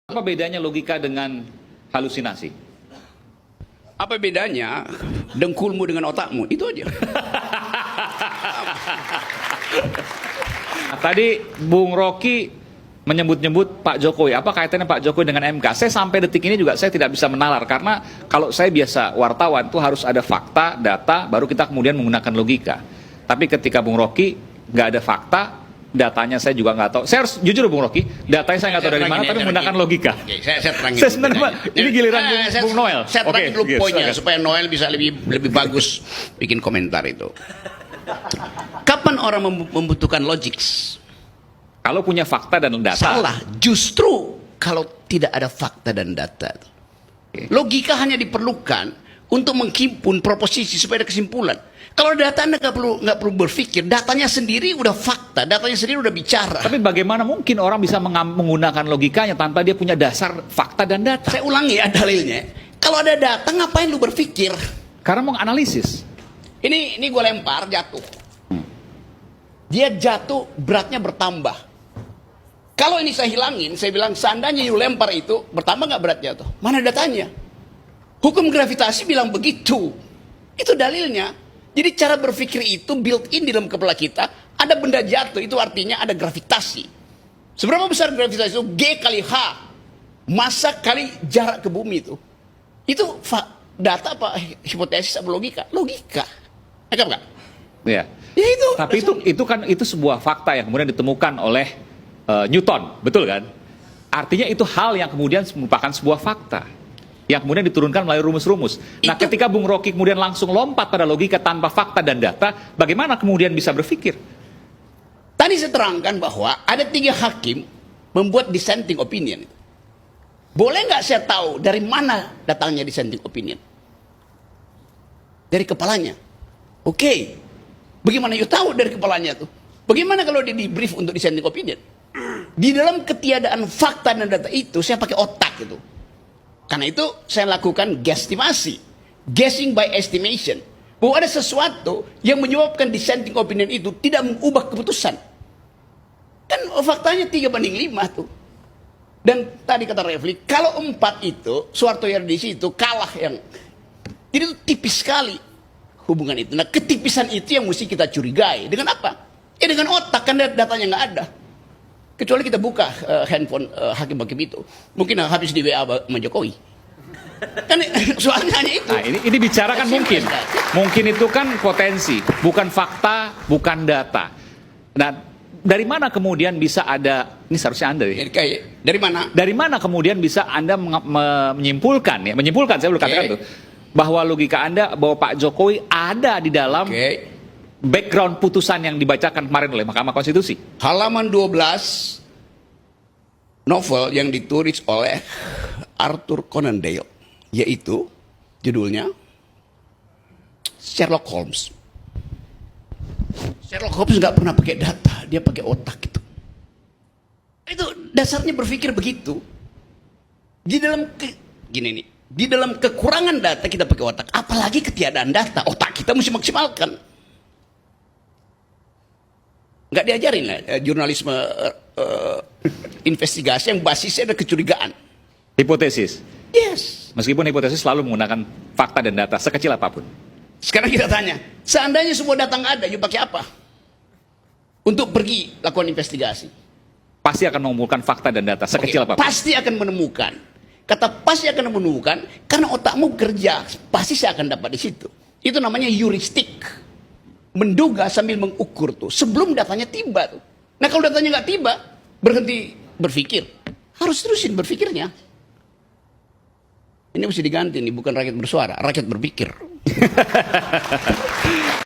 Apa bedanya logika dengan halusinasi? Apa bedanya dengkulmu dengan otakmu? Itu aja. Nah, tadi Bung Rocky menyebut-nyebut Pak Jokowi. Apa kaitannya Pak Jokowi dengan MK? Saya sampai detik ini juga saya tidak bisa menalar. Karena kalau saya biasa wartawan tuh harus ada fakta, data, baru kita kemudian menggunakan logika. Tapi ketika Bung Rocky nggak ada fakta, datanya saya juga nggak tahu. Saya harus jujur Bung Rocky, datanya saya nggak tahu dari mana, tapi menggunakan logika. Oke, saya terangin. Saya sebenarnya ini giliran Bung Noel. Saya terangin dulu poinnya silakan. supaya Noel bisa lebih bagus bikin komentar itu. Kapan orang membutuhkan logik? Kalau punya fakta dan data. Salah. Justru kalau tidak ada fakta dan data. Logika hanya diperlukan untuk menghimpun proposisi supaya ada kesimpulan. Kalau data Anda nggak perlu berpikir, datanya sendiri udah fakta, datanya sendiri udah bicara. Tapi bagaimana mungkin orang bisa menggunakan logikanya tanpa dia punya dasar fakta dan data? Saya ulangi ya dalilnya. Kalau ada data, ngapain lu berpikir? Karena mau analisis. Ini gue lempar, jatuh. Dia jatuh, beratnya bertambah. Kalau ini saya hilangin, saya bilang seandainya you lempar itu, bertambah nggak beratnya tuh? Mana datanya? Hukum gravitasi bilang begitu. Itu dalilnya. Jadi cara berpikir itu built in di dalam kepala kita, ada benda jatuh, itu artinya ada gravitasi. Seberapa besar gravitasi itu? G kali H. Massa kali jarak ke bumi itu. Itu data apa? Hipotesis apa logika? Logika. Enggak enggak? Ya. Ya itu. Tapi itu sebuah fakta yang kemudian ditemukan oleh Newton, betul kan? Artinya itu hal yang kemudian merupakan sebuah fakta yang kemudian diturunkan melalui rumus-rumus. Nah, ketika Bung Rocky kemudian langsung lompat pada logika tanpa fakta dan data, bagaimana kemudian bisa berpikir? Tadi saya terangkan bahwa ada 3 hakim membuat dissenting opinion. Boleh nggak saya tahu dari mana datangnya dissenting opinion? Dari kepalanya. Oke. Bagaimana you tahu dari kepalanya tuh? Bagaimana kalau di brief untuk dissenting opinion? Di dalam ketiadaan fakta dan data itu, saya pakai otak itu. Karena itu saya lakukan guesstimasi, guessing by estimation, bahwa ada sesuatu yang menyebabkan dissenting opinion itu tidak mengubah keputusan. Kan faktanya 3/5 tuh. Dan tadi kata Refli, kalau 4 itu, Soeharto Yardisi itu kalah yang, jadi itu tipis sekali hubungan itu. Nah, ketipisan itu yang mesti kita curigai. Dengan apa? Ya dengan otak, kan datanya nggak ada. Kecuali kita buka handphone hakim-hakim itu. Mungkin habis di WA sama Jokowi. Kan soalnya hanya itu. Nah, ini bicara kan mungkin. Mungkin itu kan potensi, bukan fakta, bukan data. Nah, dari mana kemudian bisa ada, ini seharusnya Anda ya? Dari mana? Dari mana kemudian bisa Anda menyimpulkan, ya? Menyimpulkan, saya belum katakan itu. Bahwa logika Anda, bahwa Pak Jokowi ada di dalam background putusan yang dibacakan kemarin oleh Mahkamah Konstitusi. Halaman 12 novel yang ditulis oleh Arthur Conan Doyle, yaitu judulnya Sherlock Holmes. Sherlock Holmes nggak pernah pakai data, dia pakai otak itu. Itu dasarnya berpikir begitu. Di dalam gini nih, di dalam kekurangan data kita pakai otak, apalagi ketiadaan data, otak kita mesti maksimalkan. Nggak diajarin lah jurnalisme investigasi yang basisnya ada kecurigaan. Hipotesis. Yes. Meskipun hipotesis selalu menggunakan fakta dan data sekecil apapun. Sekarang kita tanya, seandainya semua data nggak ada, you pakai apa? Untuk pergi lakukan investigasi. Pasti akan mengumpulkan fakta dan data sekecil apapun. Pasti akan menemukan. Kata pasti akan menemukan karena otakmu kerja, pasti saya akan dapat di situ. Itu namanya heuristik. Menduga sambil mengukur tuh sebelum datanya tiba tuh. Nah kalau datanya nggak tiba, berhenti berpikir, harus terusin berpikirnya. Ini mesti diganti nih, bukan rakyat bersuara, rakyat berpikir.